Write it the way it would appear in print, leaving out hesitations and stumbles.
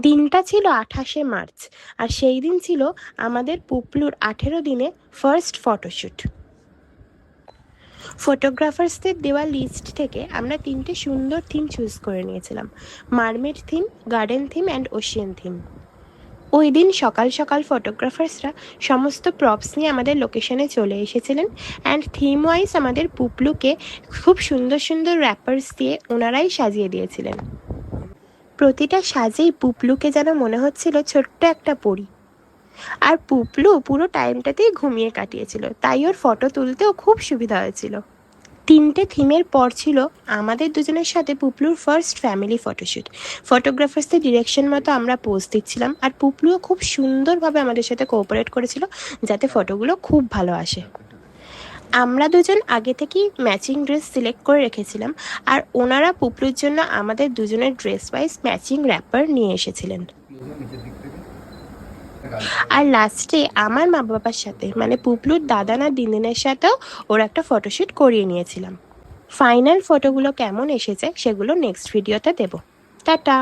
দিনটা ছিল 28শে মার্চ, আর সেই দিন ছিল আমাদের পুপলুর 18 দিনে ফার্স্ট ফটোশ্যুট। ফটোগ্রাফার্সদের দেওয়া লিস্ট থেকে আমরা 3টে সুন্দর থিম চুজ করে নিয়েছিলাম: mermaid theme, garden theme and Ocean theme. ওই দিন সকাল সকাল ফটোগ্রাফার্সরা সমস্ত প্রপস নিয়ে আমাদের লোকেশনে চলে এসেছিলেন, অ্যান্ড থিম ওয়াইজ আমাদের পুপলুকে খুব সুন্দর সুন্দর র্যাপার্স দিয়ে ওনারাই সাজিয়ে দিয়েছিলেন। প্রতিটা সাজেই পুপলুকে যেন মনে হচ্ছিল ছোট্ট একটা পরী। আর পুপলু পুরো টাইমটাতেই ঘুমিয়ে কাটিয়েছিল, তাই ওর ফটো তুলতেও খুব সুবিধা হয়েছিল। 3টে থিমের পর ছিল আমাদের দুজনের সাথে পুপলুর ফার্স্ট ফ্যামিলি ফটোশ্যুট। ফটোগ্রাফার্সদের ডিরেকশন মতো আমরা পোজ দিচ্ছিলাম, আর পুপলুও খুব সুন্দরভাবে আমাদের সাথে কোঅপারেট করেছিল যাতে ফটোগুলো খুব ভালো আসে। আমরা দুজন আগে থেকেই ম্যাচিং ড্রেস সিলেক্ট করে রেখেছিলাম, আর ওনারা পুপলুর জন্য আমাদের দুজনের ড্রেস ওয়াইজ ম্যাচিং র্যাপার নিয়ে এসেছিলেন। আর লাস্টে আমার মা বাবার সাথে, মানে পুপলুর দাদা না দিদিনের সাথেও ওর একটা ফটোশ্যুট করিয়ে নিয়েছিলাম। ফাইনাল ফটোগুলো কেমন এসেছে সেগুলো নেক্সট ভিডিওতে দেব। টাটা।